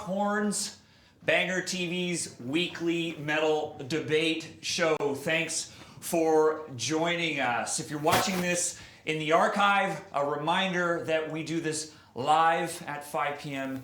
Horns, Banger TV's weekly metal debate show. Thanks for joining us. If you're watching this in the archive, a reminder that we do this live at 5 p.m.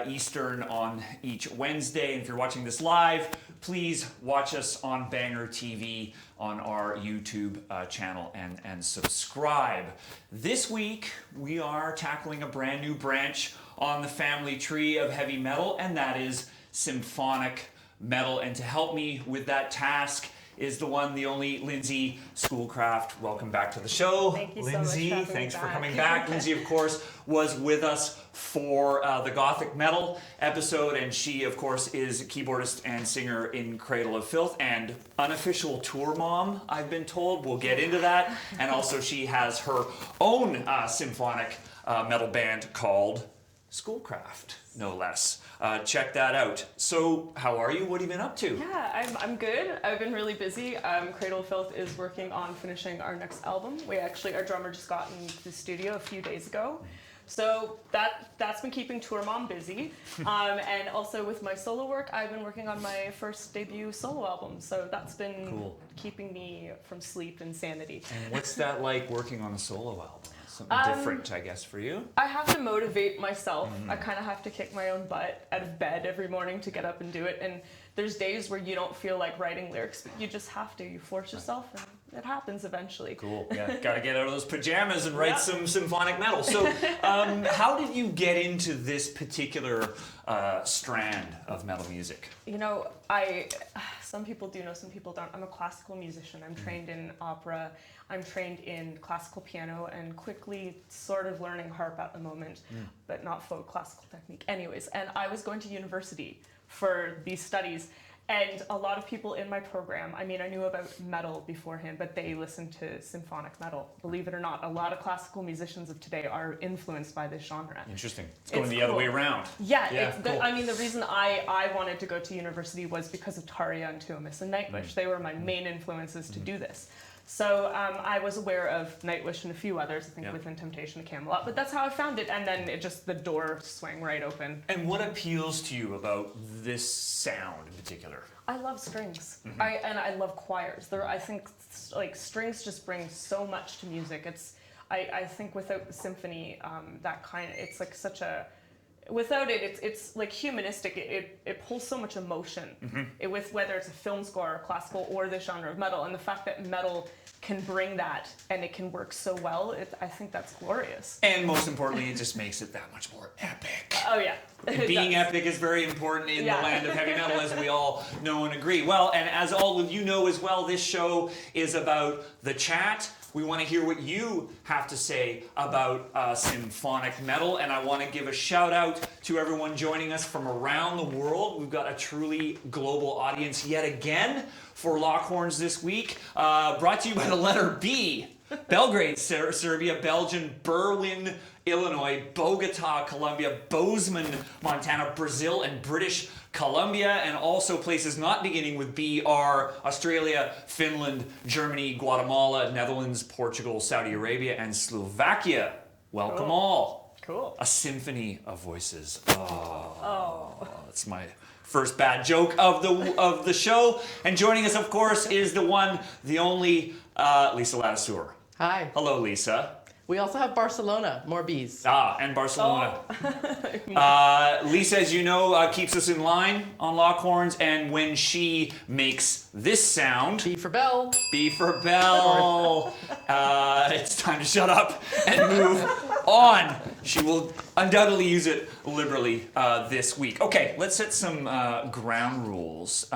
Eastern on each Wednesday. And if you're watching this live, please watch us on Banger TV on our YouTube channel and subscribe. This week, we are tackling a brand new branch on the family tree of heavy metal, and that is Symphonic Metal. And to help me with that task is the one, the only Lindsay Schoolcraft. Welcome back to the show. Thank you Lindsay, so much for thanks for back. coming back. Lindsay, of course, was with us for the Gothic Metal episode, and she, of course, is keyboardist and singer in Cradle of Filth and unofficial tour mom, I've been told. We'll get into that. And also she has her own symphonic metal band called Schoolcraft, no less. Check that out. So, how are you? What have you been up to? Yeah, I'm good. I've been really busy. Cradle of Filth is working on finishing our next album. Our drummer just got into the studio a few days ago. So that's been keeping tour mom busy. And also with my solo work, I've been working on my first debut solo album. So that's been keeping me from sleep and sanity. And what's that like working on a solo album? Something different, I guess, for you? I have to motivate myself. I kind of have to kick my own butt out of bed every morning to get up and do it. And there's days where you don't feel like writing lyrics, but you just have to. You force yourself, and it happens eventually. Cool. Yeah, got to get out of those pajamas and write some symphonic metal. So, how did you get into this particular strand of metal music? You know, some people do know, some people don't. I'm a classical musician. I'm trained in opera. I'm trained in classical piano and quickly sort of learning harp at the moment, but not folk classical technique. Anyways, and I was going to university for these studies, and a lot of people in my program, I mean, I knew about metal beforehand, but they listened to symphonic metal. Believe it or not, a lot of classical musicians of today are influenced by this genre. Interesting. It's going the other way around. Yeah, I mean, the reason I wanted to go to university was because of Tarja and Tuomas and Nightwish. They were my main influences to do this. So I was aware of Nightwish and a few others, I think Within Temptation and Camelot, but that's how I found it, and then the door swung right open. And what appeals to you about this sound in particular? I love strings, I love choirs. I think like strings just bring so much to music. I think without the symphony, it's like such a. Without it, it's like humanistic. It pulls so much emotion. With whether it's a film score, or classical, or the genre of metal, and the fact that metal can bring that and it can work so well, I think that's glorious. And most importantly, it just makes it that much more epic. Oh yeah. Being epic is very important in the land of heavy metal, as we all know and agree. Well, and as all of you know as well, this show is about the chat. We want to hear what you have to say about symphonic metal, and I want to give a shout out to everyone joining us from around the world. We've got a truly global audience yet again for Lockhorns this week, brought to you by the letter B. Belgrade, Serbia, Belgium, Berlin, Illinois, Bogota, Colombia, Bozeman, Montana, Brazil, and British Columbia, and also places not beginning with B are Australia, Finland, Germany, Guatemala, Netherlands, Portugal, Saudi Arabia, and Slovakia. Welcome all. Cool. A symphony of voices. That's my first bad joke of the show. And joining us, of course, is the one, the only Lisa Lassour. Hi. Hello, Lisa. We also have Barcelona, more bees. And Barcelona. Lisa, as you know, keeps us in line on Lockhorns, and when she makes this sound... B for bell. B for bell. It's time to shut up and move on. She will undoubtedly use it liberally this week. Okay, let's set some ground rules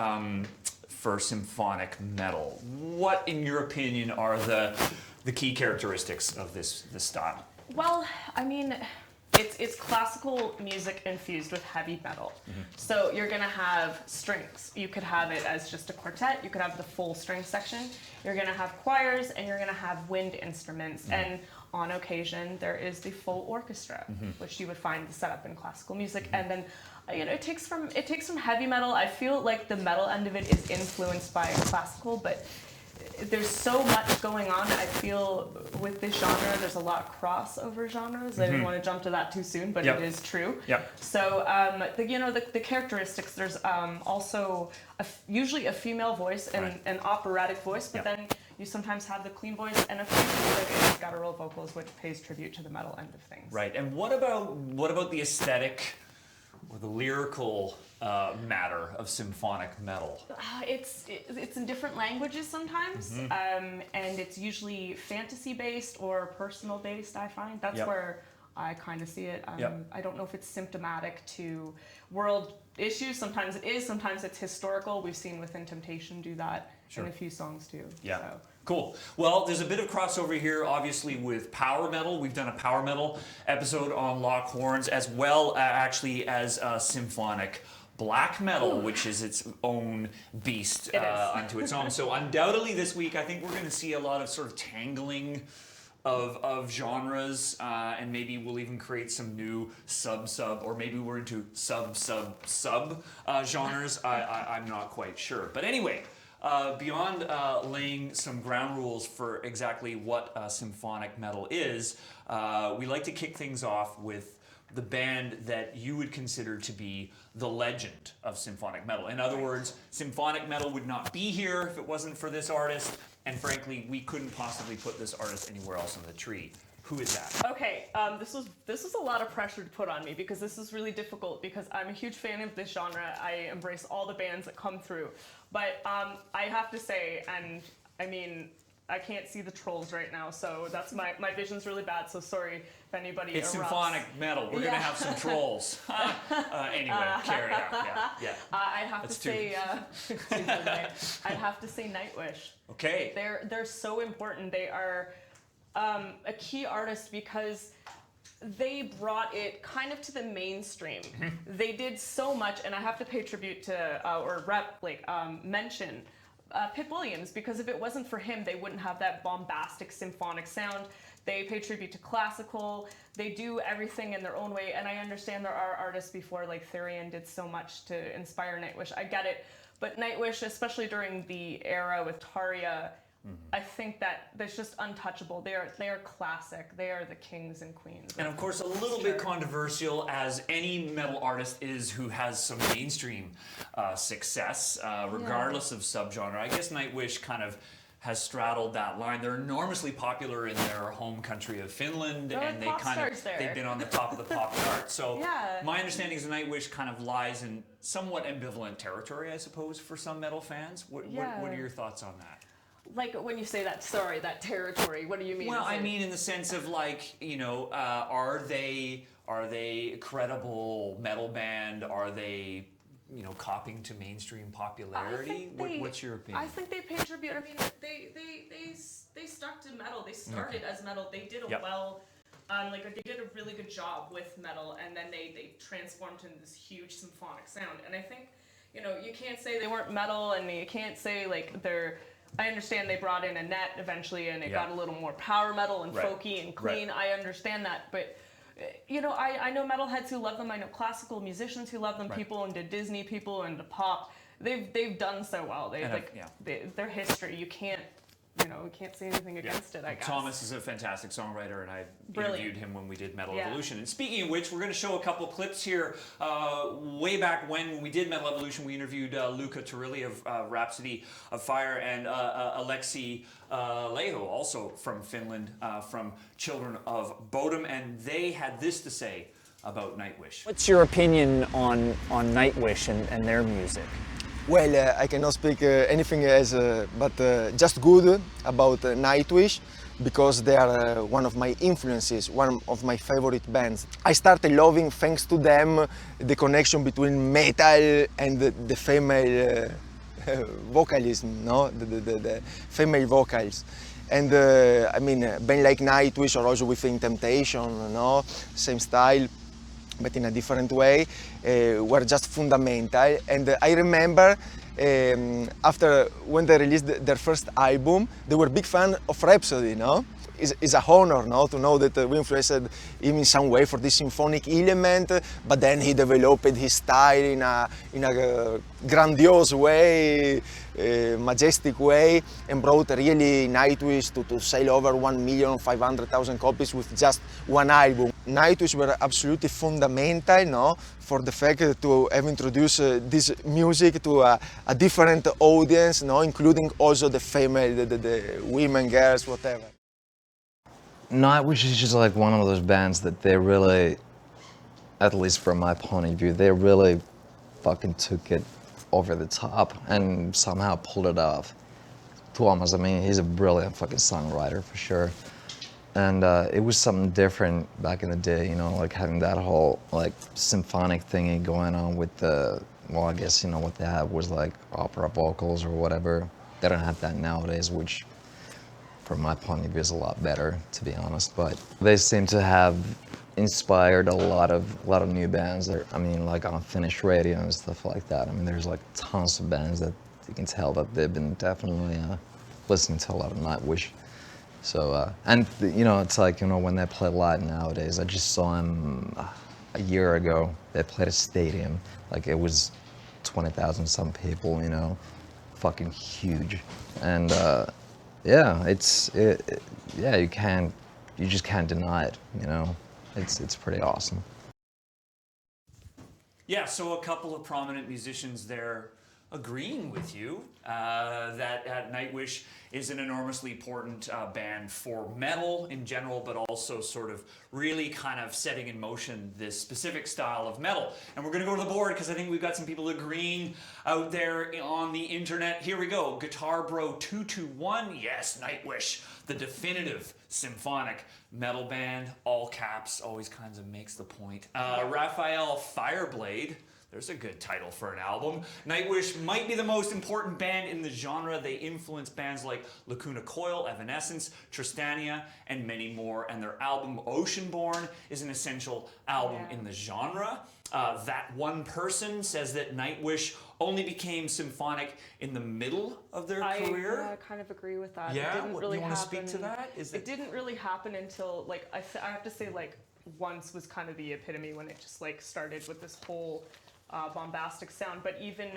for symphonic metal. What, in your opinion, are the key characteristics of this style? Well, I mean, it's classical music infused with heavy metal. So you're gonna have strings. You could have it as just a quartet. You could have the full string section. You're gonna have choirs, and you're gonna have wind instruments. And on occasion, there is the full orchestra, which you would find the setup in classical music. And then, it takes from heavy metal. I feel like the metal end of it is influenced by classical, but there's so much going on. I feel with this genre, there's a lot of crossover genres. I didn't want to jump to that too soon, but it is true. So, the characteristics, there's also usually a female voice and an operatic voice, but then you sometimes have the clean voice and a few guttural vocals, which pays tribute to the metal end of things. Right. And what about the aesthetic or the lyrical matter of symphonic metal? It's in different languages sometimes, and it's usually fantasy-based or personal-based, I find. That's where I kind of see it. I don't know if it's symptomatic to world issues. Sometimes it is, sometimes it's historical. We've seen Within Temptation do that in a few songs too. Yeah. So. Cool. Well, there's a bit of crossover here, obviously, with power metal. We've done a power metal episode on Lock Horns, as well actually as symphonic black metal, which is its own beast unto its own. So undoubtedly this week, I think we're going to see a lot of sort of tangling of genres, and maybe we'll even create some new sub, or maybe we're into sub genres. I'm not quite sure. But anyway, beyond laying some ground rules for exactly what symphonic metal is, we like to kick things off with the band that you would consider to be the legend of symphonic metal. In other words, symphonic metal would not be here if it wasn't for this artist, and frankly, we couldn't possibly put this artist anywhere else on the tree. Who is that? Okay, this was a lot of pressure to put on me because this is really difficult because I'm a huge fan of this genre. I embrace all the bands that come through, but I have to say, and I mean, I can't see the trolls right now, so that's my vision's really bad. So sorry if anybody. It's erupts. Symphonic metal. We're gonna have some trolls. Anyway, carry it out. Yeah. I'd have to say. I'd have to say Nightwish. Okay. They're so important. They are a key artist because they brought it kind of to the mainstream. They did so much, and I have to pay tribute to mention Pip Williams, because if it wasn't for him, they wouldn't have that bombastic symphonic sound. They pay tribute to classical. They do everything in their own way, and I understand there are artists before, like Therian did so much to inspire Nightwish. I get it, but Nightwish, especially during the era with Tarja, I think that that's just untouchable. They are classic. They are the kings and queens. And of course, a little bit controversial, as any metal artist is who has some mainstream success, regardless of subgenre. I guess Nightwish kind of has straddled that line. They're enormously popular in their home country of Finland, and they've been on the top of the pop chart. So my understanding is Nightwish kind of lies in somewhat ambivalent territory, I suppose, for some metal fans. What are your thoughts on that? Like when you say that, that territory, what do you mean? Well, I mean in the sense of like, are they a credible metal band? Are they, copying to mainstream popularity? What's your opinion? I think they pay tribute. I mean, they stuck to metal. They started as metal. They did they did a really good job with metal, and then they transformed into this huge symphonic sound. And I think, you can't say they weren't metal, and you can't say like they're. I understand they brought in a net eventually, and it got a little more power metal and folky and clean. I understand that, but I know metalheads who love them. I know classical musicians who love them. People into Disney, people into pop. They've done so well. Their history. You can't say anything against it, I guess. Thomas is a fantastic songwriter, and I interviewed him when we did Metal Evolution. And speaking of which, we're going to show a couple clips here. Way back when we did Metal Evolution, we interviewed Luca Turilli of Rhapsody of Fire, and Alexi Leho, also from Finland, from Children of Bodom, and they had this to say about Nightwish. What's your opinion on Nightwish and their music? Well, I cannot speak anything but just good about Nightwish, because they are one of my influences, one of my favorite bands. I started loving, thanks to them, the connection between metal and the female vocalism, the female vocals. And I mean, band like Nightwish or also Within Temptation, same style, but in a different way, were just fundamental. And I remember after when they released their first album, they were big fan of Rhapsody, is a honor, no, to know that we influenced him in some way for this symphonic element. But then he developed his style in a grandiose way, majestic way, and brought really Nightwish to sell over 1,500,000 copies with just one album. Nightwish were absolutely fundamental, no, for the fact to have introduced this music to a different audience, no, including also the female, the women, girls, whatever. Nightwish is just like one of those bands that they really, at least from my point of view, they really fucking took it over the top and somehow pulled it off. Thomas, I mean, he's a brilliant fucking songwriter for sure. And it was something different back in the day, you know, like having that whole like symphonic thingy going on with the, well, I guess, you know, what they had was like opera vocals or whatever. They don't have that nowadays, which from my point of view is a lot better, to be honest. But they seem to have inspired a lot of new bands. I mean, like on Finnish radio and stuff like that. I mean, there's like tons of bands that you can tell that they've been definitely listening to a lot of Nightwish. So, and you know, it's like, you know, when they play live nowadays, I just saw them a year ago. They played a stadium, like it was 20,000 some people, you know, fucking huge. And yeah, yeah, you just can't deny it, you know. It's pretty awesome. Yeah, so a couple of prominent musicians there agreeing with you that Nightwish is an enormously important band for metal in general, but also sort of really kind of setting in motion this specific style of metal. And we're going to go to the board because I think we've got some people agreeing out there on the internet. Here we go. Guitar Bro 221. Yes, Nightwish, the definitive symphonic metal band. All caps, always kinds of makes the point. Raphael Fireblade. There's a good title for an album. Nightwish might be the most important band in the genre. They influence bands like Lacuna Coil, Evanescence, Tristania, and many more. And their album Oceanborn is an essential album in the genre. That one person says that Nightwish only became symphonic in the middle of their career. I kind of agree with that. Yeah, it didn't really you want to happen. speak to that? It didn't really happen until, like, I have to say, like, Once was kind of the epitome when it just, like, started with this whole bombastic sound. But even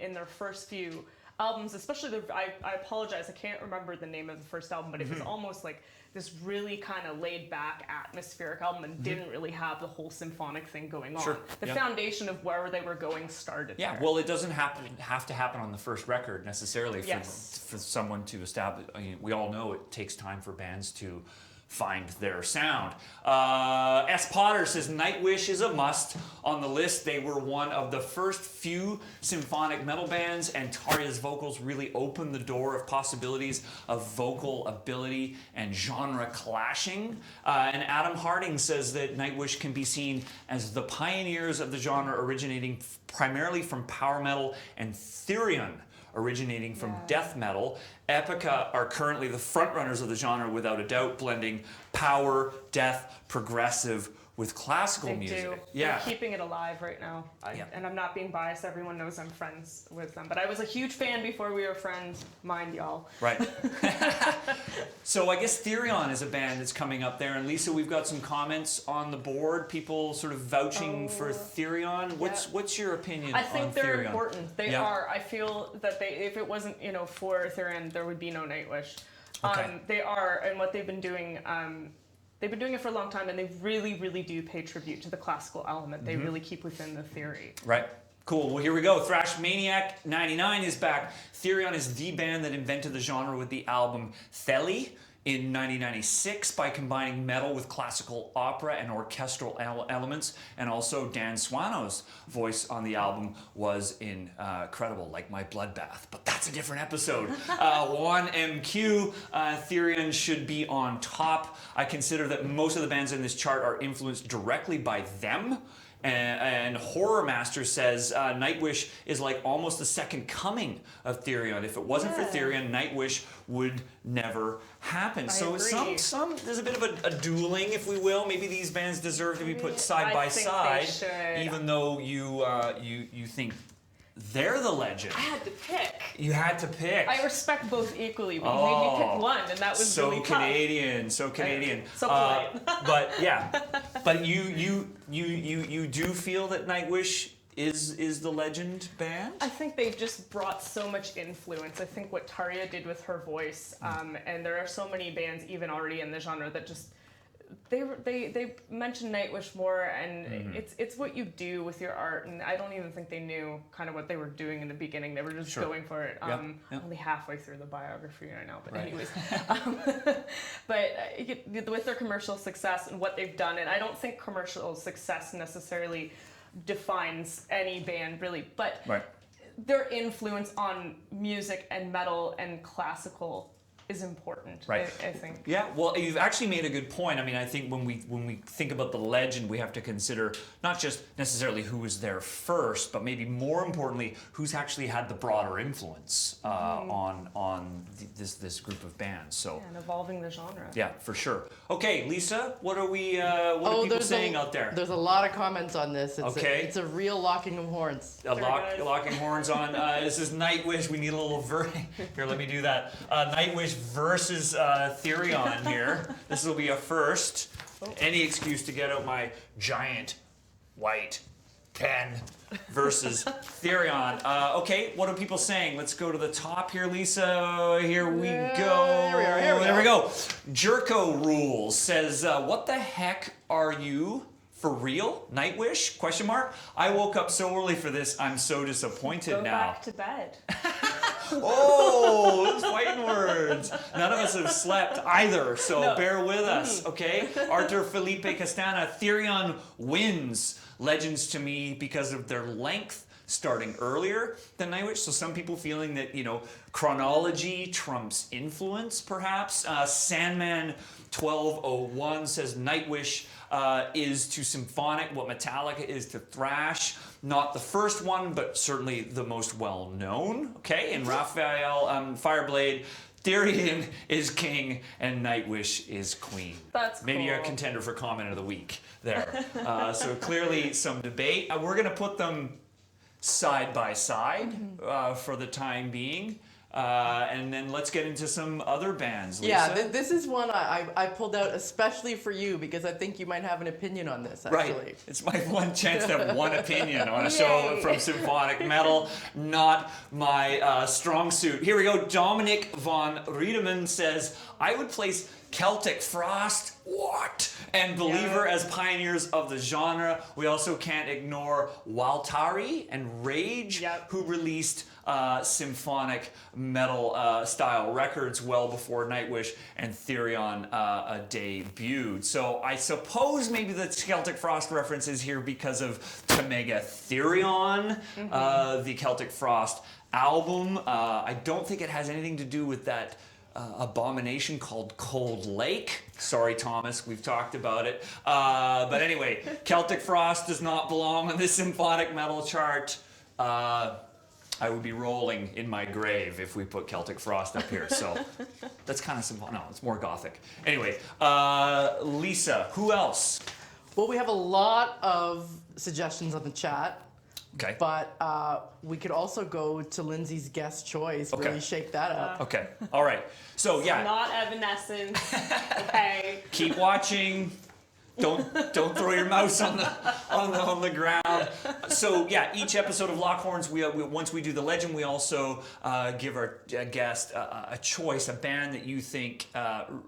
in their first few albums, especially I apologize, I can't remember the name of the first album, but it was almost like this really kind of laid back atmospheric album and didn't really have the whole symphonic thing going on. The foundation of where they were going started there. Well, it doesn't have to happen on the first record necessarily for someone to establish. I mean, we all know it takes time for bands to find their sound. S. Potter says Nightwish is a must on the list. They were one of the first few symphonic metal bands, and Tarja's vocals really opened the door of possibilities of vocal ability and genre clashing. And Adam Harding says that Nightwish can be seen as the pioneers of the genre, originating primarily from power metal, and Therion originating from death metal. Epica are currently the frontrunners of the genre without a doubt, blending power, death, progressive with classical music. They're keeping it alive right now. And I'm not being biased. Everyone knows I'm friends with them. But I was a huge fan before we were friends. Mind y'all. Right. So I guess Therion is a band that's coming up there. And Lisa, we've got some comments on the board. People sort of vouching for Therion. What's your opinion on Therion? I think they're important. They are. I feel that if it wasn't, for Therion, there would be no Nightwish. They are, and what they've been doing. They've been doing it for a long time, and they really, really do pay tribute to the classical element. They really keep within the theory. Right. Cool. Well, here we go. Thrash Maniac 99 is back. Therion is the band that invented the genre with the album Theli in 1996 by combining metal with classical opera and orchestral elements, and also Dan Swano's voice on the album was incredible, like my bloodbath, but that's a different episode. 1MQ, Therion should be on top. I consider that most of the bands in this chart are influenced directly by them. And Horror Master says Nightwish is like almost the second coming of Therion. If it wasn't for Therion, Nightwish would never happen. So there's a bit of a dueling, if we will. Maybe these bands deserve to be put side by side, even though you think they're the legend. I had to pick. You had to pick. I respect both equally, but you made me pick one, and that was so really tough. So Canadian. So polite. But yeah, but you do feel that Nightwish is the legend band? I think they just brought so much influence. I think what Tarja did with her voice, and there are so many bands even already in the genre that just they mention Nightwish more, and it's what you do with your art. And I don't even think they knew kind of what they were doing in the beginning. They were just going for it. Only halfway through the biography right now, but anyways. But with their commercial success and what they've done, and I don't think commercial success necessarily defines any band really, but their influence on music and metal and classical is important, I think. Yeah, well, you've actually made a good point. I mean, I think when we think about the legend, we have to consider not just necessarily who was there first, but maybe more importantly, who's actually had the broader influence on this group of bands. So and evolving the genre. Yeah, for sure. Okay, Lisa, what are people saying out there? There's a lot of comments on this. It's a real locking of horns. Locking horns on. This is Nightwish. We need a little here. Let me do that. Nightwish versus Therion here. This will be a first. Any excuse to get out my giant white pen versus Therion. Okay, what are people saying? Let's go to the top here, Lisa. Here we go. There we go. Jerko Rules says, what the heck are you? For real? Nightwish? Question mark. I woke up so early for this. I'm so disappointed Go now. back to bed. Oh, those fighting words. None of us have slept either, so bear with us, okay? Arthur Felipe Castana, Therion wins Legends to me because of their length, starting earlier than Nightwish. So some people feeling that, chronology trumps influence, perhaps. Sandman 1201 says Nightwish is to symphonic what Metallica is to thrash. Not the first one, but certainly the most well-known. Okay, and Raphael Fireblade, Therion is king and Nightwish is queen. That's maybe cool. A contender for comment of the week there. So clearly some debate. We're going to put them side by side for the time being. And then let's get into some other bands, Lisa. Yeah, this is one I pulled out especially for you because I think you might have an opinion on this, actually. Right. It's my one chance to have one opinion on a show from Symphonic Metal. Not my strong suit. Here we go. Dominic von Riedemann says, I would place Celtic Frost, and Believer as pioneers of the genre. We also can't ignore Waltari and Rage, who released symphonic metal style records well before Nightwish and Therion debuted. So I suppose maybe the Celtic Frost reference is here because of Tamega Therion, the Celtic Frost album. I don't think it has anything to do with that abomination called Cold Lake. Sorry, Thomas, we've talked about it. But anyway, Celtic Frost does not belong on this symphonic metal chart. I would be rolling in my grave if we put Celtic Frost up here. So that's kind of symphonic. No, it's more gothic. Anyway, Lisa, who else? Well, we have a lot of suggestions on the chat. Okay. But we could also go to Lindsay's guest choice, really shake that up. Okay. All right. So yeah. Not Evanescence. Okay. Keep watching. Don't throw your mouse on the ground. So yeah, each episode of Lockhorns, we once we do the legend, we also give our guest a choice, a band that you think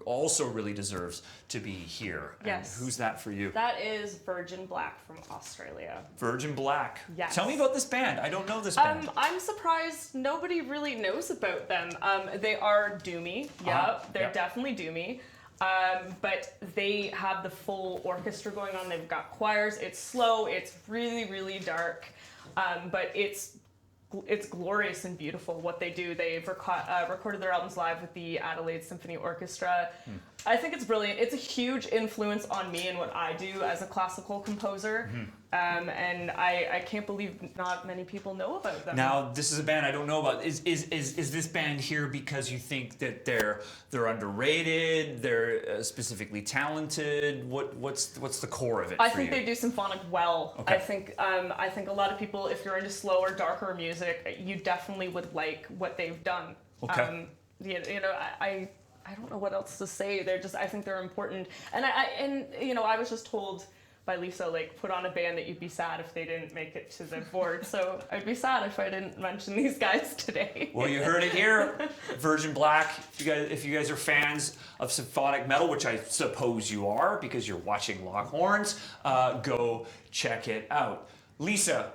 also really deserves to be here. Yes. And who's that for you? That is Virgin Black from Australia. Virgin Black. Yes. Tell me about this band. I don't know this band. I'm surprised nobody really knows about them. They are doomy. Yeah, they're definitely doomy. But they have the full orchestra going on. They've got choirs. It's slow. It's really, really dark. But it's glorious and beautiful what they do. They've recorded their albums live with the Adelaide Symphony Orchestra. I think it's brilliant. It's a huge influence on me and what I do as a classical composer. And I can't believe not many people know about them. Now, this is a band I don't know about. Is this band here because you think that they're underrated, they're specifically talented? What's the core of it? I for think you? they do symphonic well. Okay. I think a lot of people, if you're into slower, darker music, you definitely would like what they've done. Okay. I don't know what else to say. I think they're important. And I was just told by Lisa, like, put on a band that you'd be sad if they didn't make it to the board. So I'd be sad if I didn't mention these guys today. Well, you heard it here, Virgin Black. If you guys are fans of symphonic metal, which I suppose you are because you're watching Lockhorns, go check it out. Lisa,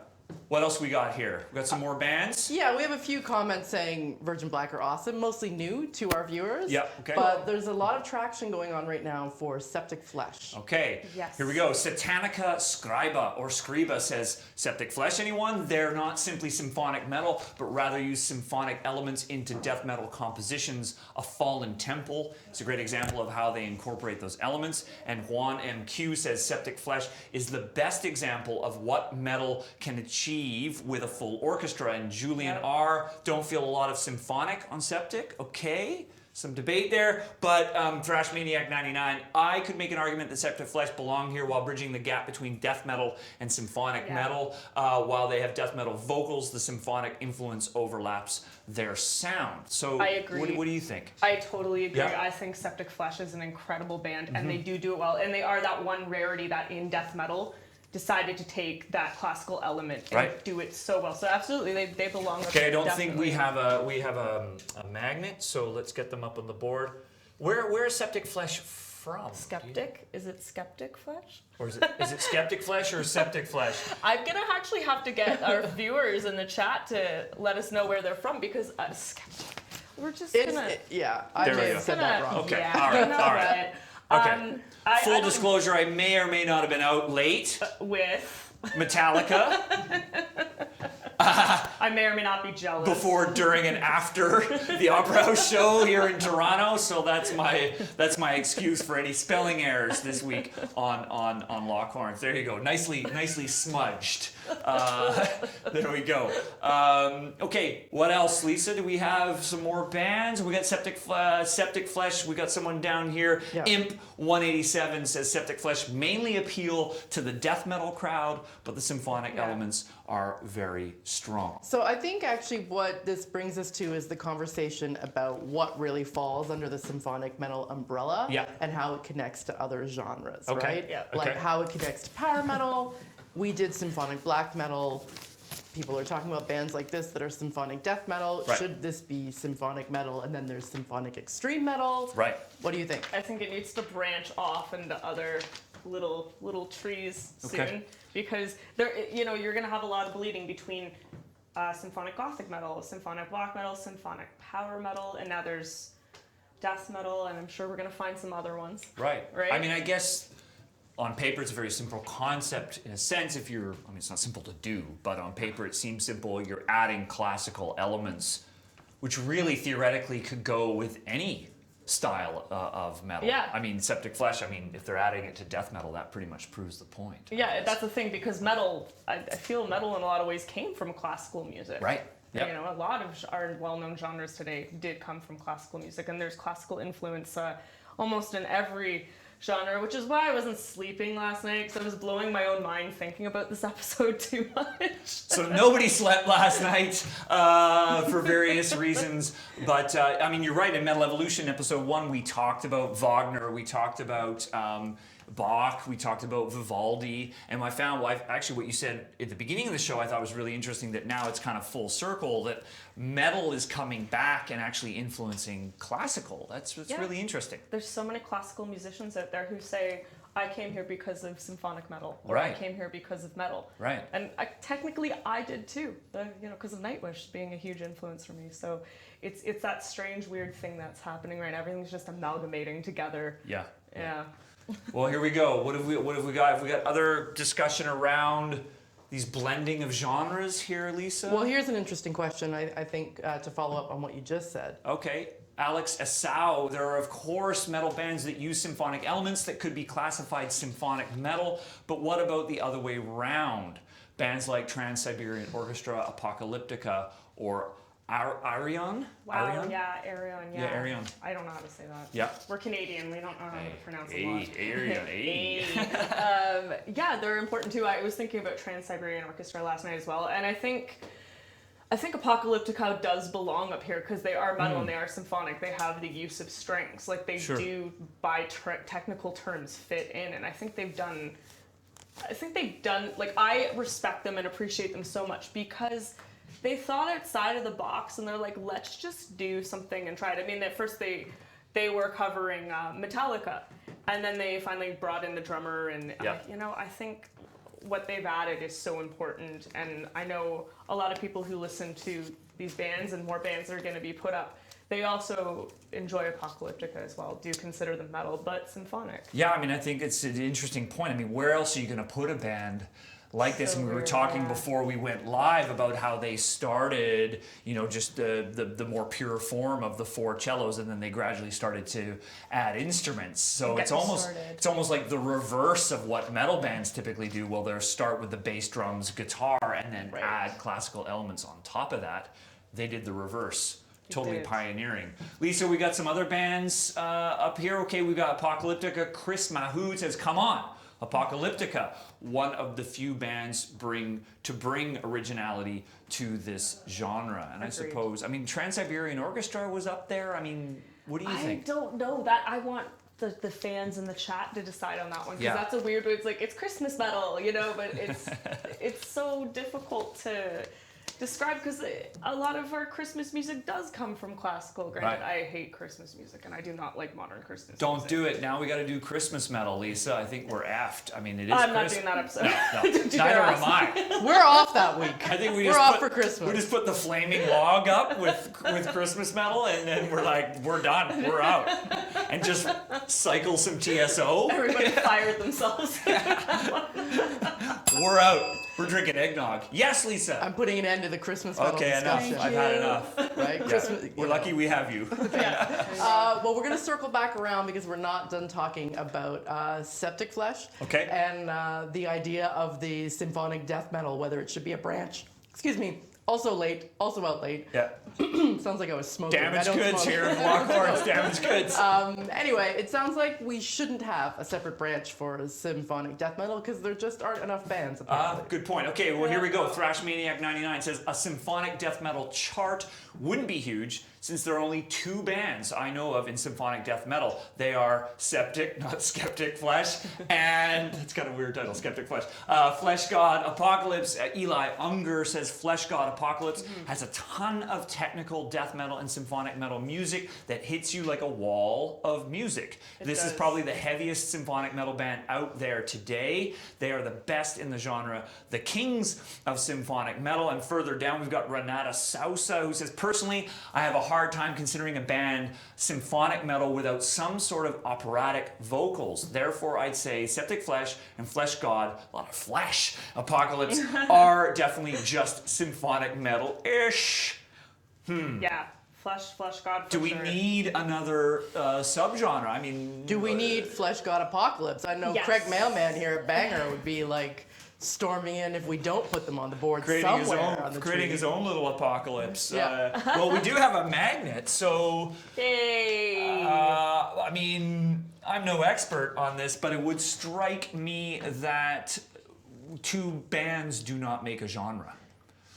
what else we got here? We got some more bands. Yeah, we have a few comments saying Virgin Black are awesome, mostly new to our viewers. Yeah, okay. But there's a lot of traction going on right now for Septicflesh. Okay, Yes. here we go. Satanica Scriba says, Septicflesh, anyone? They're not simply symphonic metal, but rather use symphonic elements into death metal compositions. A Fallen Temple is a great example of how they incorporate those elements. And Juan MQ says Septicflesh is the best example of what metal can achieve with a full orchestra. And Julian Yep. R, don't feel a lot of symphonic on Septic. Okay. Some debate there, but Thrash Maniac 99, I could make an argument that Septicflesh belong here while bridging the gap between death metal and symphonic metal. While they have death metal vocals, the symphonic influence overlaps their sound. So I agree. What do you think? I totally agree. Yeah. I think Septicflesh is an incredible band, and they do it well. And they are that one rarity that in death metal decided to take that classical element and Right. do it so well. So absolutely, they belong. Okay, I don't think definitely. we have a magnet, so let's get them up on the board. Where is Septicflesh from? Skeptic? Is it Skeptic Flesh? Or is it Skepticflesh or Septicflesh? I'm gonna actually have to get our viewers in the chat to let us know where they're from because Skeptic. We're just gonna. I There we may go. have said that wrong. Okay, Yeah, all right, you know all right. what? Okay. I Full don't- disclosure, I may or may not have been out late. with. Metallica. I may or may not be jealous. Before, during, and after the Opera House show here in Toronto, so that's my excuse for any spelling errors this week on Lockhorns. There you go, nicely smudged. There we go. Okay, what else, Lisa? Do we have some more bands? We got Septicflesh. We got someone down here. Yeah. Imp 187 says Septicflesh mainly appeal to the death metal crowd, but the symphonic elements are very strong. So I think actually what this brings us to is the conversation about what really falls under the symphonic metal umbrella Yeah. and how it connects to other genres, Okay. right? Yeah. Like Okay. how it connects to power metal. We did symphonic black metal. People are talking about bands like this that are symphonic death metal. Right. Should this be symphonic metal? And then there's symphonic extreme metal. Right. What do you think? I think it needs to branch off into other little trees soon Okay. because you're gonna have a lot of bleeding between symphonic gothic metal, symphonic black metal, symphonic power metal, and now there's death metal, and I'm sure we're gonna find some other ones. Right. Right? I mean, I guess on paper it's a very simple concept in a sense. It's not simple to do, but on paper it seems simple. You're adding classical elements, which really theoretically could go with any style of metal. Yeah. I mean, Septicflesh, if they're adding it to death metal, that pretty much proves the point. Yeah, that's the thing because metal, I feel metal in a lot of ways came from classical music. Right. Yep. You know, a lot of our well-known genres today did come from classical music, and there's classical influence almost in every genre, which is why I wasn't sleeping last night because I was blowing my own mind thinking about this episode too much. So nobody slept last night for various reasons. But you're right. In Metal Evolution episode 1, we talked about Wagner. We talked about Bach. We talked about Vivaldi. And I found, actually what you said at the beginning of the show I thought was really interesting, that now it's kind of full circle, that metal is coming back and actually influencing classical. That's Yeah. really interesting. There's so many classical musicians out there who say, I came here because of symphonic metal, or Right. I came here because of metal. Right. And technically I did too, because of Nightwish being a huge influence for me. So it's that strange, weird thing that's happening right now. Everything's just amalgamating together. Yeah. Yeah. Well, here we go. What have we got? Have we got other discussion around these blending of genres here, Lisa? Well, here's an interesting question, I think, to follow up on what you just said. Okay. Alex Asau, there are of course metal bands that use symphonic elements that could be classified symphonic metal, but what about the other way round? Bands like Trans-Siberian Orchestra, Apocalyptica, or Arion? Wow, Arion? yeah, Arion, yeah. Yeah, Arion. I don't know how to say that. Yeah. We're Canadian, we don't know how to pronounce a lot. Arion, Yeah, they're important too. I was thinking about Trans-Siberian Orchestra last night as well, and I think Apocalyptica does belong up here because they are metal and they are symphonic. They have the use of strings. Like they do, by technical terms, fit in, and I think they've done, like, I respect them and appreciate them so much because they thought outside of the box and they're like, let's just do something and try it. I mean, at first they were covering Metallica, and then they finally brought in the drummer, and I think what they've added is so important. And I know a lot of people who listen to these bands, and more bands are going to be put up, they also enjoy Apocalyptica as well, do consider them metal, but symphonic. Yeah, I mean, I think it's an interesting point. I mean, where else are you going to put a band like this? So And we were weird, talking yeah. before we went live about how they started, just the more pure form of the four cellos, and then they gradually started to add instruments. So Get it's them almost started. it's almost like the reverse of what metal bands typically do. Well, they'll start with the bass, drums, guitar, and then add classical elements on top of that. They did the reverse. Totally did. pioneering. Lisa, we got some other bands up here. Okay, we got Apocalyptica. Chris Mahood says, come on, Apocalyptica. One of the few bands bring originality to this genre. And I suppose, Trans-Siberian Orchestra was up there. I mean, what do you think? I don't know that. I want the fans in the chat to decide on that one, because that's a weird way. It's like, it's Christmas metal, but it's so difficult to describe, because a lot of our Christmas music does come from classical. Granted, I hate Christmas music, and I do not like modern Christmas Don't music. do it. Now we got to do Christmas metal, Lisa. I think we're effed. I mean, it is I'm not Christmas. doing that episode. No, Don't you neither dare am ask me. I. We're off that week. I think we're off for Christmas. We just put the flaming log up with Christmas metal, and then we're like, we're done, we're out, and just cycle some TSO. Everybody fired themselves. We're out. We're drinking eggnog. Yes, Lisa. I'm putting an end to the Christmas metal Okay, enough. discussion. I've had enough. Right? Yeah. Christmas, We're lucky we have you. Well, we're going to circle back around because we're not done talking about Septicflesh. Okay. And the idea of the symphonic death metal, whether it should be a branch. Excuse me. Also late. Also out late. Yeah. Sounds like I was smoking. I Damaged don't goods smoke. here in Lockhorns. Damaged goods. Anyway, it sounds like we shouldn't have a separate branch for symphonic death metal because there just aren't enough bands. Apparently. Good point. Okay, well, here we go. Thrash Maniac 99 says a symphonic death metal chart wouldn't be huge since there are only two bands I know of in symphonic death metal. They are Septic, not Septicflesh, and it's got a weird title, Septicflesh. Flesh God Apocalypse. Eli Unger says Flesh God Apocalypse has a ton of technical death metal and symphonic metal music that hits you like a wall of music. This is probably the heaviest symphonic metal band out there today. They are the best in the genre, the kings of symphonic metal. And further down, we've got Renata Sousa, who says, personally, I have a hard time considering a band symphonic metal without some sort of operatic vocals. Therefore, I'd say Septicflesh and Flesh God, a lot of flesh, Apocalypse, are definitely just symphonic metal-ish. Yeah. Flesh God. Do we need another subgenre? I mean, Do we need Flesh God Apocalypse? I know Yes. Craig Mailman here at Banger would be like storming in if we don't put them on the board creating somewhere on the tree. his own little apocalypse? Yeah. Well, we do have a magnet, so Yay! I mean, I'm no expert on this, but it would strike me that two bands do not make a genre.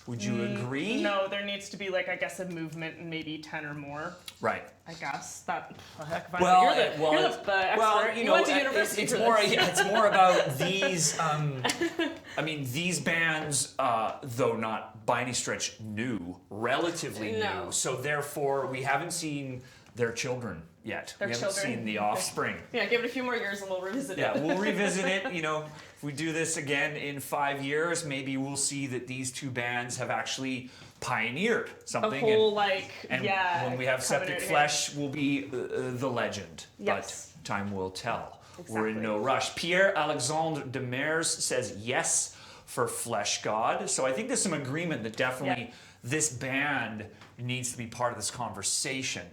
Would you agree? No, there needs to be, like, I guess, a movement and maybe 10 or more. Right. I guess that. Heck, Well, you're the expert. well, you went to university it's for more. this. Yeah, it's more about these. I mean, these bands, though not by any stretch new, relatively No. new. So therefore, we haven't seen their children yet. Their we haven't children. seen the offspring. Yeah, give it a few more years and we'll revisit it. Yeah, we'll revisit it. You know, if we do this again in 5 years, maybe we'll see that these two bands have actually pioneered A something. whole, and when we have coming Septic out Flesh, will be the legend. Yes. But time will tell. We're in Exactly. no rush. Pierre Alexandre Demers says yes. for Flesh God. So I think there's some agreement that definitely this band needs to be part of this conversation.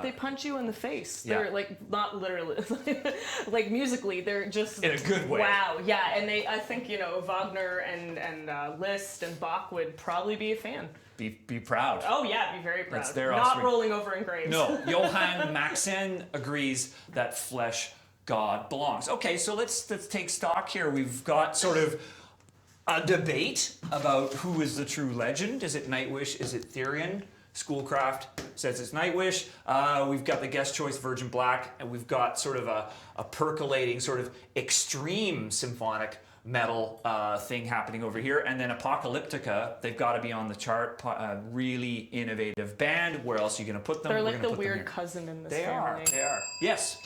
They punch you in the face. Yeah. They're like, not literally, like musically, they're just In a good way. Wow, yeah, and I think Wagner and Liszt and Bach would probably be a fan. Be proud. Oh yeah, be very proud. That's their Not offspring. rolling over in graves. No, Johann Maxen agrees that Flesh God belongs. Okay, so let's take stock here. We've got sort of a debate about who is the true legend. Is it Nightwish? Is it Therion? Schoolcraft says it's Nightwish. We've got the guest choice Virgin Black, and we've got sort of a percolating, sort of extreme symphonic metal thing happening over here. And then Apocalyptica, they've got to be on the chart. Really innovative band. Where else are you going to put them? They're We're like gonna the put them weird here. cousin in this They family. are. They are. Yes.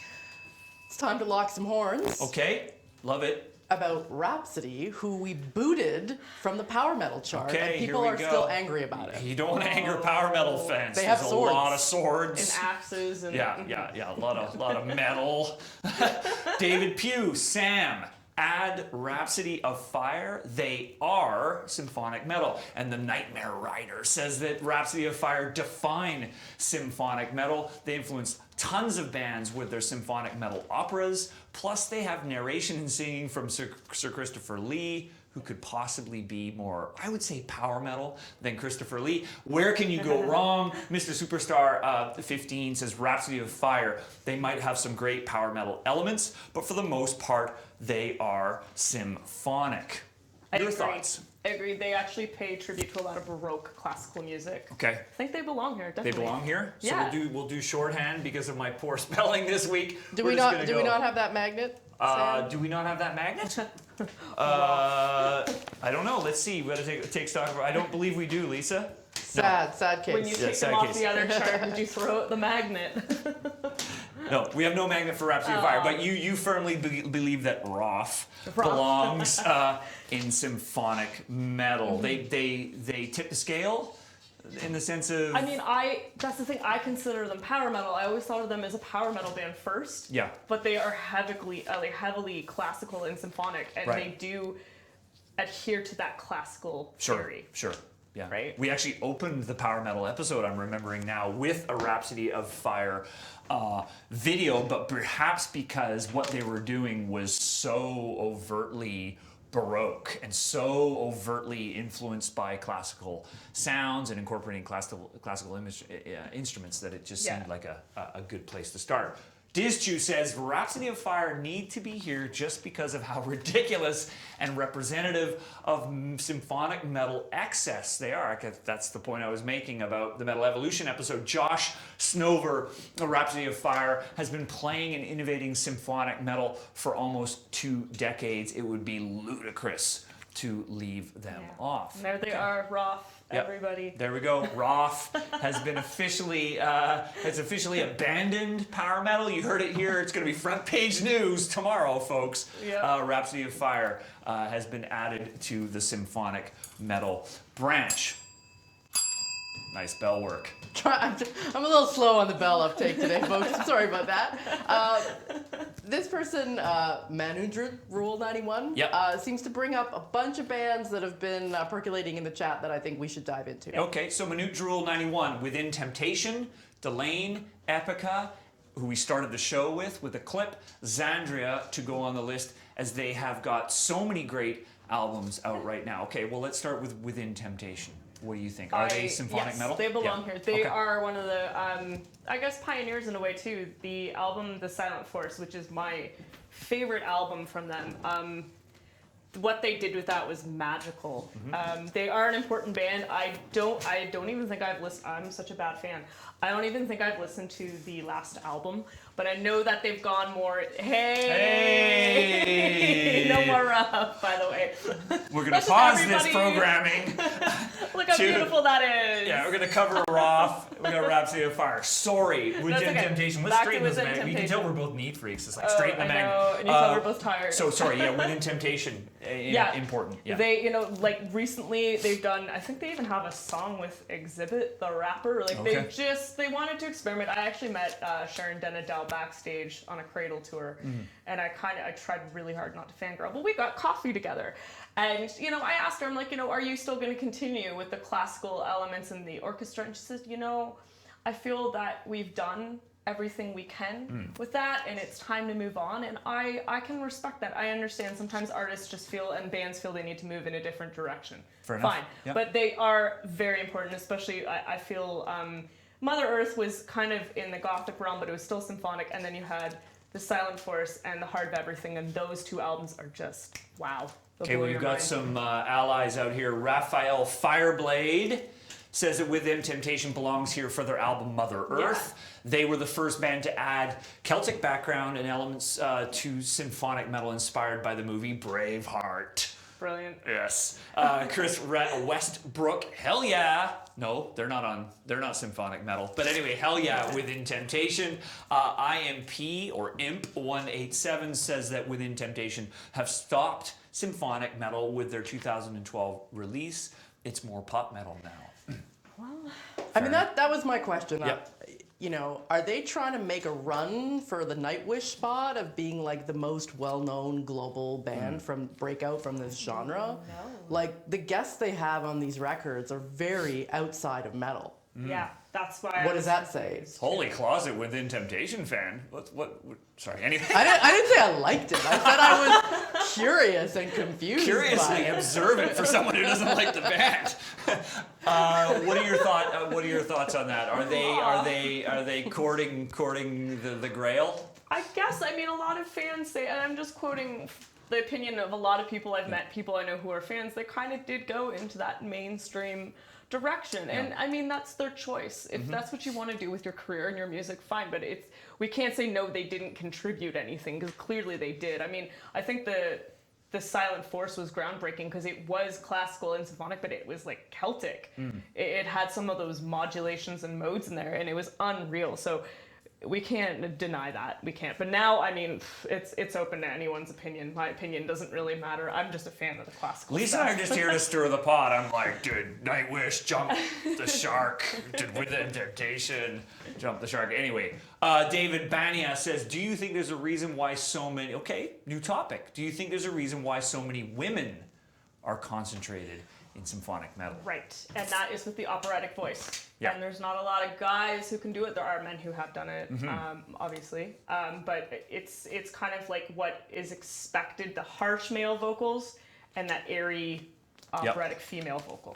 It's time to lock some horns. Okay. Love it. About Rhapsody, who we booted from the power metal chart, Okay, and people here we are go. still angry about it. You don't want to anger power metal fans. They have There's swords. a lot of swords. And axes and Yeah, a lot of metal. David Pugh, Sam, add Rhapsody of Fire. They are symphonic metal. And the Nightmare Rider says that Rhapsody of Fire define symphonic metal. They influenced tons of bands with their symphonic metal operas. Plus, they have narration and singing from Sir Christopher Lee, who could possibly be more, I would say, power metal than Christopher Lee. Where can you go wrong? Mr. Superstar 15 says Rhapsody of Fire. They might have some great power metal elements, but for the most part, they are symphonic. Your thoughts? I agree. They actually pay tribute to a lot of Baroque classical music. Okay. I think they belong here, definitely. They belong here? Yeah. So we'll do shorthand because of my poor spelling this week. Do We're we just not? gonna Do we go. not have that magnet? Sam? Do we not have that magnet? I don't know. Let's see. We got to take stock of. I don't believe we do, Lisa. Sad case. When you Yeah, take sad them off case. the other chart, did you throw out the magnet? No, we have no magnet for Rhapsody of Fire. But you firmly believe that Roth belongs in symphonic metal. They tip the scale in the sense of. I mean, that's the thing. I consider them power metal. I always thought of them as a power metal band first. Yeah. But they are heavily classical and symphonic, and Right. they do adhere to that classical theory. Sure. Yeah. Right? We actually opened the power metal episode, I'm remembering now, with a Rhapsody of Fire video, but perhaps because what they were doing was so overtly Baroque and so overtly influenced by classical sounds and incorporating classical instruments that it just seemed like a good place to start. Dizchu says Rhapsody of Fire need to be here just because of how ridiculous and representative of symphonic metal excess they are. That's the point I was making about the Metal Evolution episode. Josh Snover, Rhapsody of Fire, has been playing and innovating symphonic metal for almost 2 decades. It would be ludicrous to leave them off. And there they are, Roth. Yep. Everybody. There we go. Roth has been officially abandoned power metal. You heard it here. It's going to be front page news tomorrow, folks. Yep. Rhapsody of Fire has been added to the symphonic metal branch. Nice bell work. I'm a little slow on the bell uptake today, folks. Sorry about that. This person, Manudra Rule 91, seems to bring up a bunch of bands that have been percolating in the chat that I think we should dive into. Okay, so Manute Drool 91, Within Temptation, Delane, Epica, who we started the show with a clip, Xandria to go on the list, as they have got so many great albums out right now. Okay, well, let's start with Within Temptation. What do you think? Are they symphonic metal? They belong here. They Okay. are one of the, I guess, pioneers in a way too. The album The Silent Force, which is my favorite album from them. What they did with that was magical. They are an important band. I don't even think I've listened. I'm such a bad fan. I don't even think I've listened to the last album, but I know that they've gone more. Hey! No more rough, by the way. We're gonna Listen, pause this everybody. programming. Look how beautiful that is. Yeah, we're gonna cover Roth. We got Rhapsody of Fire. Sorry, Within okay. Temptation. Let's Back to straighten this Within magnet. You can tell Temptation. we're both neat freaks. It's like straighten the I magnet. know, and you tell we're both tired. So sorry. Yeah, Within Temptation. Important. Yeah. They, like recently they've done, I think they even have a song with Exhibit, the rapper. Like Okay. they wanted to experiment. I actually met Sharon Denadel now backstage on a Cradle tour, and I tried really hard not to fangirl. Well, we got coffee together, and I asked her, I'm like, are you still going to continue with the classical elements in the orchestra? And she says, I feel that we've done everything we can with that, and it's time to move on. And I can respect that. I understand sometimes artists just feel and bands feel they need to move in a different direction. Fair enough. Fine. Yep. But they are very important, especially I feel Mother Earth was kind of in the Gothic realm, but it was still symphonic, and then you had the Silent Force and the Heart of Everything, and those two albums are just wow. Okay, we've got some allies out here. Raphael Fireblade says that Within Temptation belongs here for their album Mother Earth. Yeah. They were the first band to add Celtic background and elements to symphonic metal inspired by the movie Braveheart. Brilliant. Yes. Chris Westbrook, hell yeah. No, they're not symphonic metal. But anyway, hell yeah, Within Temptation. IMP or IMP187 says that Within Temptation have stopped symphonic metal with their 2012 release. It's more pop metal now. Well, I mean, that was my question. Yep. Are they trying to make a run for the Nightwish spot of being like the most well-known global band breakout from this genre? No. Like the guests they have on these records are very outside of metal. Yeah, that's why. What does that say? Holy closet Within Temptation fan. What sorry, anyway. I didn't say I liked it. I said I was curious and confused. Curiously observant for someone who doesn't like the band. What are your thoughts on that? Are they courting the Grail? I guess. I mean, a lot of fans say, and I'm just quoting the opinion of a lot of people I've met, people I know who are fans. They kind of did go into that mainstream direction, and I mean that's their choice. If that's what you want to do with your career and your music, fine. But we can't say no, they didn't contribute anything, because clearly they did. I mean, I think the Silent Force was groundbreaking because it was classical and symphonic, but it was like Celtic. It had some of those modulations and modes in there, and it was unreal. So we can't deny that. We can't. But now, I mean, it's open to anyone's opinion. My opinion doesn't really matter. I'm just a fan of the classical Lisa stuff. and I are just here to stir the pot. I'm like, dude, Nightwish, jump the shark. Did Within Temptation, jump the shark. Anyway, David Bania says, do you think there's a reason why so many... Okay, new topic. Do you think there's a reason why so many women are concentrated in symphonic metal? Right, and that is with the operatic voice. Yeah. And there's not a lot of guys who can do it. There are men who have done it, obviously. But it's kind of like what is expected, the harsh male vocals and that airy operatic female vocal.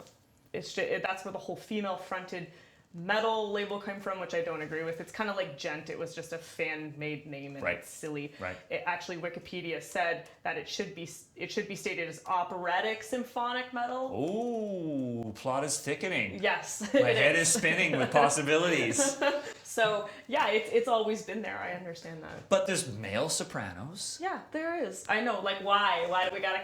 It's just, that's where the whole female-fronted metal label came from, which I don't agree with. It's kind of like gent. It was just a fan-made name, and it's silly. Right. It actually, Wikipedia said that it should be stated as operatic symphonic metal. Ooh, plot is thickening. Yes. My head is spinning with possibilities. So yeah, it's always been there. I understand that. But there's male sopranos. Yeah, there is. I know. Like, why? Why do we gotta,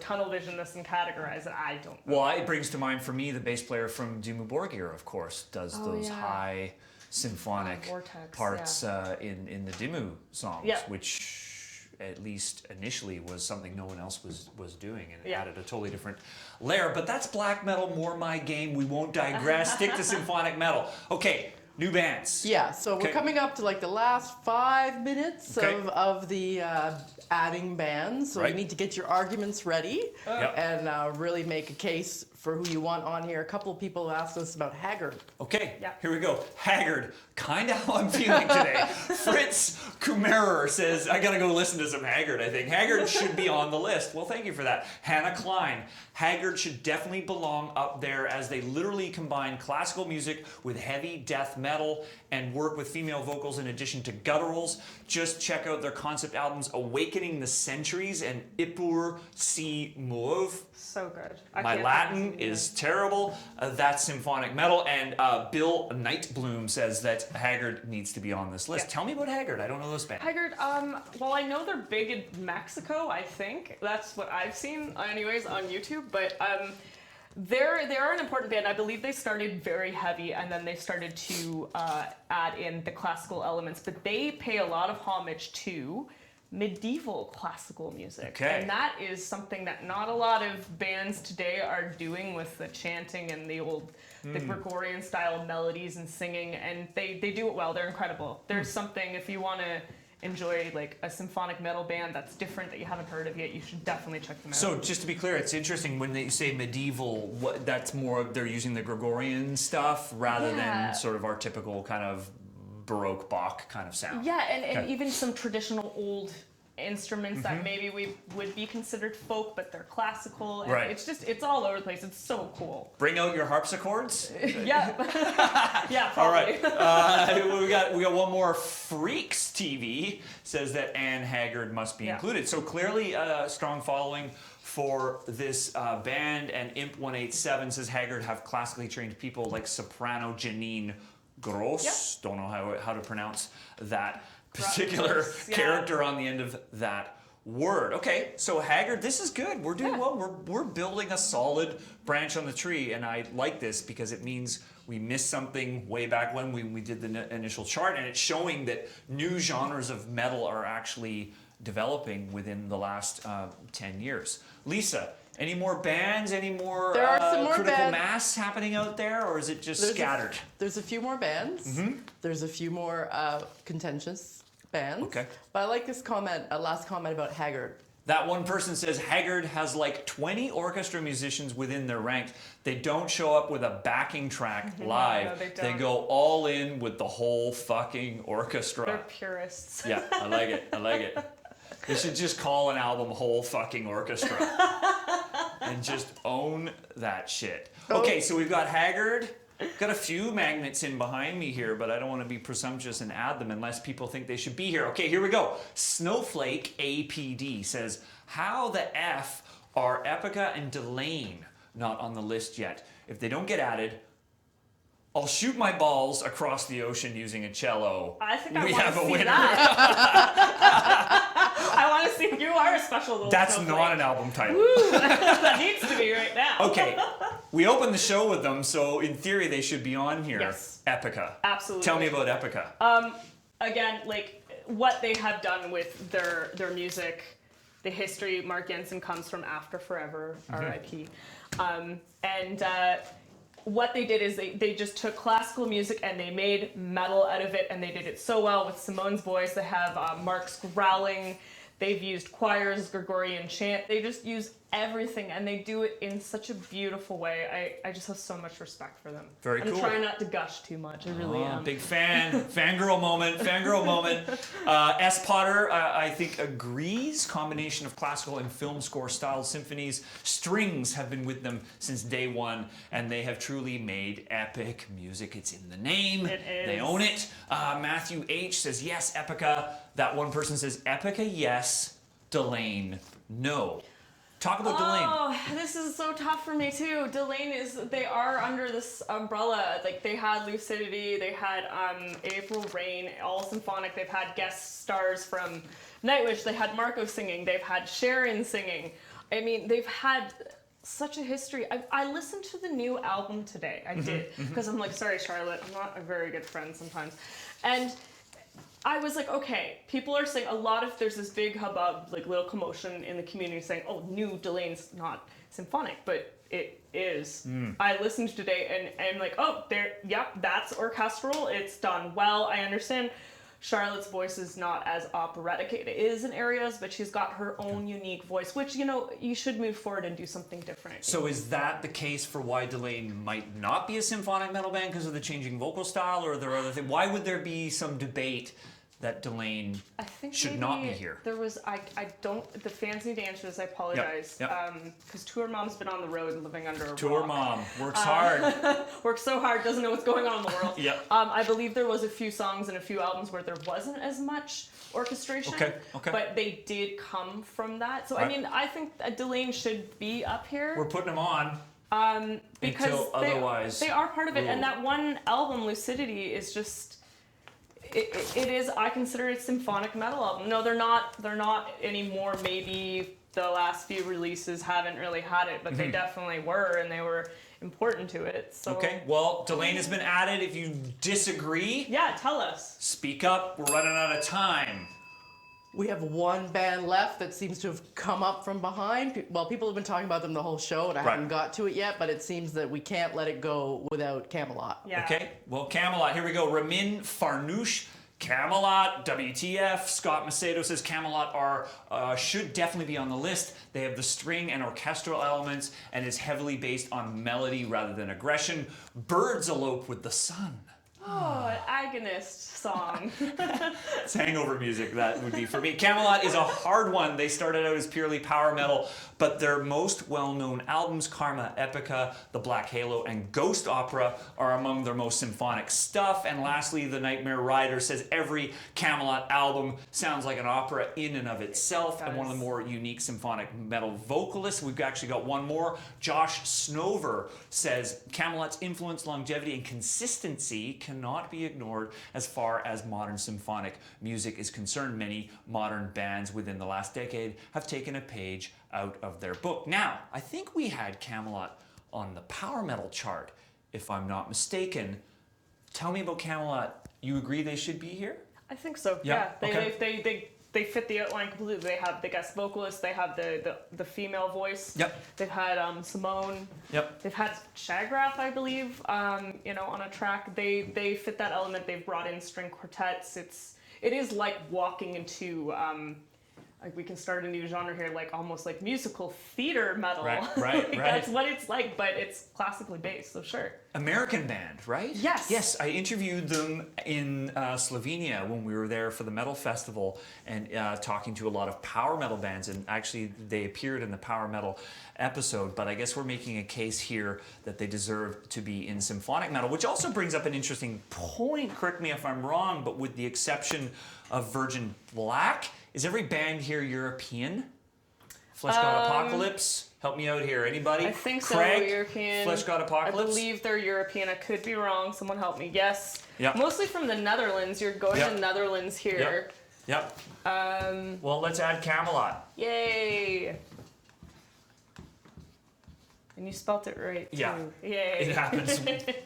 tunnel vision this and categorize it? I don't know. Well, it brings to mind for me the bass player from Dimmu Borgir, of course, does those high symphonic vortex, parts in the Dimmu songs, which at least initially was something no one else was doing, and it added a totally different layer. But that's black metal, more my game. We won't digress. Stick to symphonic metal. Okay. New bands. Yeah, so we're coming up to like the last 5 minutes of the adding bands. So you need to get your arguments ready and really make a case for who you want on here. A couple of people have asked us about Haggard. Okay, here we go. Haggard, kind of how I'm feeling today. Fritz Kumerer says, I gotta go listen to some Haggard, I think. Haggard should be on the list. Well, thank you for that. Hannah Klein, Haggard should definitely belong up there as they literally combine classical music with heavy death metal and work with female vocals in addition to gutturals. Just check out their concept albums Awakening the Centuries and Ipur Si Mauve. So good. My Latin is terrible. That's symphonic metal. And Bill Nightbloom says that Haggard needs to be on this list. Tell me about Haggard. I don't know this band. Haggard, well, I know they're big in Mexico, I think. That's what I've seen, anyways, on YouTube. But they are an important band. I believe they started very heavy, and then they started to add in the classical elements. But they pay a lot of homage to medieval classical music. Okay. And that is something that not a lot of bands today are doing with the chanting and the Gregorian style melodies and singing, and they do it well. They're incredible. There's something, if you want to enjoy like a symphonic metal band that's different that you haven't heard of yet, you should definitely check them out. So just to be clear, it's interesting when they say medieval, that's more, they're using the Gregorian stuff rather than sort of our typical kind of Baroque Bach kind of sound. Yeah, and even some traditional old instruments that maybe we would be considered folk, but they're classical. And Right. it's all over the place. It's so cool. Bring out your harpsichords. Yeah. Yeah, All probably. right, we got one more. Freaks TV says that Anne Haggard must be included. So clearly a strong following for this band. And Imp 187 says Haggard have classically trained people like soprano Janine Gross. Don't know how to pronounce that particular character on the end of that word. Okay, so Haggard, this is good. We're doing well. We're building a solid branch on the tree, and I like this because it means we missed something way back when we did the initial chart, and it's showing that new genres of metal are actually developing within the last 10 years. Lisa, any more bands, any more, There are some more critical mass happening out there, or is it just scattered? There's a few more bands. There's a few more contentious bands. Okay. But I like this comment, last comment about Haggard. That one person says Haggard has like 20 orchestra musicians within their ranks. They don't show up with a backing track live. No, they They don't. go all in with the whole fucking orchestra. They're purists. Yeah, I like it. I like it. They should just call an album Whole Fucking Orchestra and just own that shit. Okay, so we've got Haggard. Got a few magnets in behind me here, but I don't want to be presumptuous and add them unless people think they should be here. Okay, here we go. Snowflake APD says, how the F are Epica and Delane not on the list yet? If they don't get added, I'll shoot my balls across the ocean using a cello. I think I We want have to a see winner. that. I want to see, you are a special little That's snowflake. not an album title. That needs to be right now. Okay, we opened the show with them, so in theory they should be on here. Yes. Epica. Absolutely. Tell me about Epica. Again, like what they have done with their music, the history. Mark Jensen comes from After Forever, R.I.P. What they did is they just took classical music and they made metal out of it, and they did it so well with Simone's voice. They have Mark's growling. They've used choirs, Gregorian chant. They just use everything, and they do it in such a beautiful way. I just have so much respect for them. Very cool. I'm trying not to gush too much. I really am. Big fan. Fangirl moment. Fangirl moment. S. Potter, I think, agrees. Combination of classical and film score style symphonies. Strings have been with them since day one, and they have truly made epic music. It's in the name. It is. They own it. Matthew H. says, yes, Epica. That one person says, Epica, yes. Delane, no. Talk about Delane. Oh, this is so tough for me too. Delane they are under this umbrella. Like they had Lucidity, they had April Rain, all symphonic. They've had guest stars from Nightwish. They had Marco singing. They've had Sharon singing. I mean, they've had such a history. I listened to the new album today. I did because I'm like, sorry, Charlotte, I'm not a very good friend sometimes, and I was like, okay, people are saying there's this big hubbub, like little commotion in the community saying, oh, new Delane's not symphonic, but it is. I listened today and I'm like, oh, that's orchestral. It's done well. I understand Charlotte's voice is not as operatic. It is in areas, but she's got her own unique voice, which, you should move forward and do something different. So is that the case for why Delane might not be a symphonic metal band because of the changing vocal style, or are there other things? Why would there be some debate that Delane I think should maybe not be here? There was, I don't, the fans need to answer this, I apologize. Yep. Because Tour Mom's been on the road and living under a Tour rock. Mom works hard. Works so hard, doesn't know what's going on in the world. Yep. I believe there was a few songs and a few albums where there wasn't as much orchestration. Okay. But they did come from that. So, Right. I mean, I think Delane should be up here. We're putting them on. Because until otherwise they are part of it. ruled. And that one album, Lucidity, is just... It is, I consider it a symphonic metal album. No, they're not anymore. Maybe the last few releases haven't really had it, but they definitely were, and they were important to it. So Okay, well, Delane has been added. If you disagree, yeah, tell us. speak up. We're running out of time. We have one band left that seems to have come up from behind. Well, people have been talking about them the whole show, and I haven't got to it yet, but it seems that we can't let it go without Camelot. Yeah. Okay, well, Camelot, here we go. Ramin Farnoosh, Camelot, WTF. Scott Macedo says Camelot should definitely be on the list. They have the string and orchestral elements and is heavily based on melody rather than aggression. Birds elope with the sun. Oh, an agonist song. It's hangover music, that would be for me. Camelot is a hard one. They started out as purely power metal, but their most well-known albums, Karma Epica, The Black Halo, and Ghost Opera, are among their most symphonic stuff. And lastly, The Nightmare Rider says every Camelot album sounds like an opera in and of itself, and one of the more unique symphonic metal vocalists. We've actually got one more. Josh Snover says Camelot's influence, longevity, and consistency cannot be ignored as far as modern symphonic music is concerned. Many modern bands within the last decade have taken a page out of their book. Now, I think we had Camelot on the power metal chart, if I'm not mistaken. Tell me about Camelot. You agree they should be here? I think so. Yeah, Yeah. They fit the outline completely. They have the guest vocalist. They have the female voice. Yep. They've had Simone. Yep. They've had Shagrath, I believe, on a track. They fit that element. They've brought in string quartets. It is like walking into like we can start a new genre here, like almost like musical theater metal. Right. That's what it's like, but it's classically based. So sure. American band, right? Yes. Yes, I interviewed them in Slovenia when we were there for the metal festival and talking to a lot of power metal bands, and actually they appeared in the power metal episode, but I guess we're making a case here that they deserve to be in symphonic metal, which also brings up an interesting point, correct me if I'm wrong, but with the exception of Virgin Black, is every band here European? Flesh God Apocalypse? Help me out here. Anybody? I think Craig? so. European. Flesh God Apocalypse? I believe they're European. I could be wrong. Someone help me. Yes. Yep. Mostly from the Netherlands. You're going to the Netherlands here. Yep. Well, let's add Camelot. Yay. And you spelt it right, too. Yeah. Yay. It happens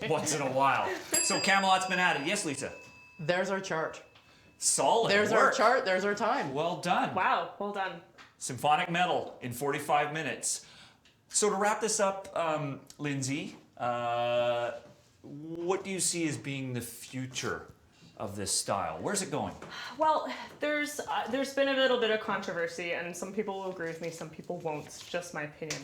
once in a while. So Camelot's been added. Yes, Lisa? There's our chart. Solid There's work. our chart. There's our time. Well done. Wow. Well done. Symphonic metal in 45 minutes. So to wrap this up, Lindsay, what do you see as being the future of this style? Where's it going? Well, there's been a little bit of controversy, and some people will agree with me, some people won't. It's just my opinion.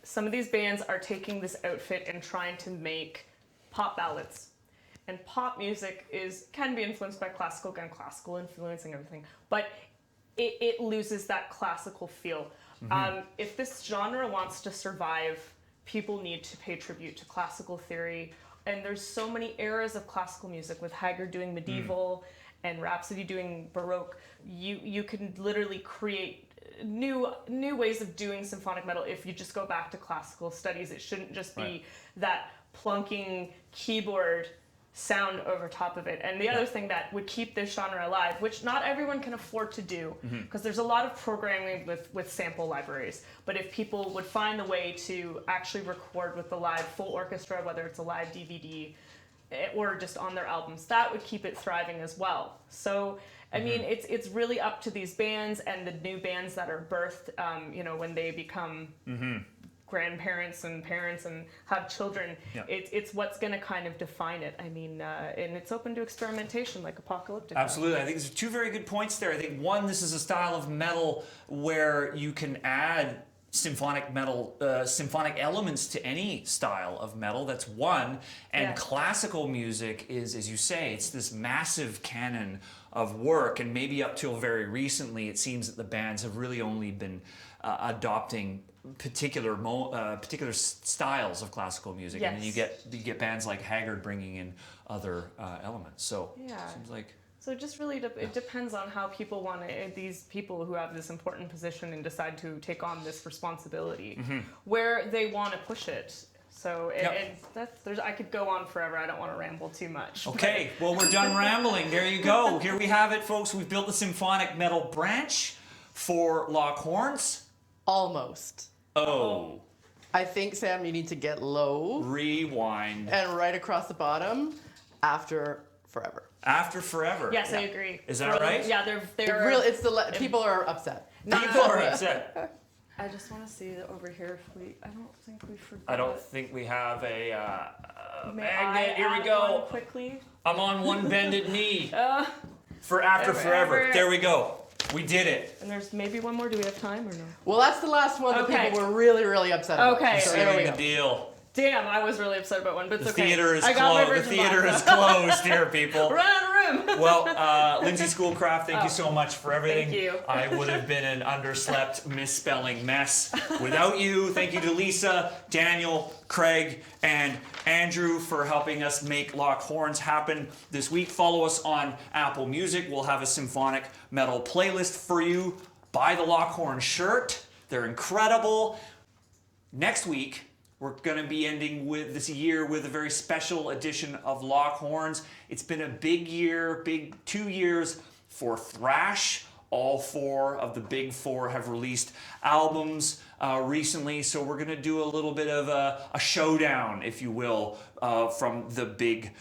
Some of these bands are taking this outfit and trying to make pop ballads. And pop music can be influenced by classical, again, classical influencing everything, but it loses that classical feel. If this genre wants to survive, people need to pay tribute to classical theory. And there's so many eras of classical music, with Haggard doing medieval and Rhapsody doing Baroque. You can literally create new ways of doing symphonic metal if you just go back to classical studies. It shouldn't just be that plunking keyboard sound over top of it. And the other thing that would keep this genre alive, which not everyone can afford to do, because there's a lot of programming with sample libraries, but if people would find a way to actually record with the live full orchestra, whether it's a live DVD or just on their albums, that would keep it thriving as well. So I mean, it's really up to these bands and the new bands that are birthed, when they become grandparents and parents and have children. It's what's going to kind of define it. I mean, and it's open to experimentation, like Apocalyptic. Absolutely. I think there's two very good points there. I think one, this is a style of metal where you can add symphonic metal, symphonic elements to any style of metal. That's one. And classical music is, as you say, it's this massive canon of work. And maybe up till very recently, it seems that the bands have really only been adopting particular styles of classical music, and then you get bands like Haggard bringing in other elements. So it seems like. So it just really it depends on how people want to, these people who have this important position and decide to take on this responsibility, where they want to push it. So I could go on forever. I don't want to ramble too much. Okay, well, we're done rambling. There you go. Here we have it, folks. We've built the symphonic metal branch for Lock Horns. Almost. Oh. I think, Sam, you need to get low. Rewind. And right across the bottom after forever. After Forever. Yes, I agree. Is that right? Yeah, they're Real, it's people are upset. People are upset. I just want to see over here if I don't think we forgot. I don't think we have a May magnet. I Here we add go. one quickly. I'm on one bended knee. For After Forever. There we go. We did it. And there's maybe one more. Do we have time or no? Well, that's the last one that Okay. people were really, really upset about. Okay. So there we Sealing go. the deal. Damn, I was really upset about one, but it's The okay. theater is I got my closed. The virgin theater box. is closed here, people. Run out of room. Well, Lindsay Schoolcraft, thank you so much for everything. Thank you. I would have been an underslept, misspelling mess without you. Thank you to Lisa, Daniel, Craig, and Andrew for helping us make Lock Horns happen this week. Follow us on Apple Music. We'll have a Symphonic Metal playlist for you. Buy the Lock Horn shirt. They're incredible. Next week, we're going to be ending with this year with a very special edition of Lock Horns. It's been a big year, big 2 years for thrash. All 4 of the big 4 have released albums recently, so we're going to do a little bit of a showdown, if you will, from the big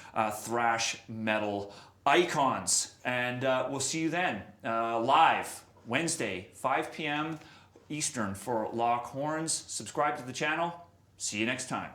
thrash metal icons. And we'll see you then, live Wednesday, 5 p.m. Eastern for Lock Horns. Subscribe to the channel. See you next time.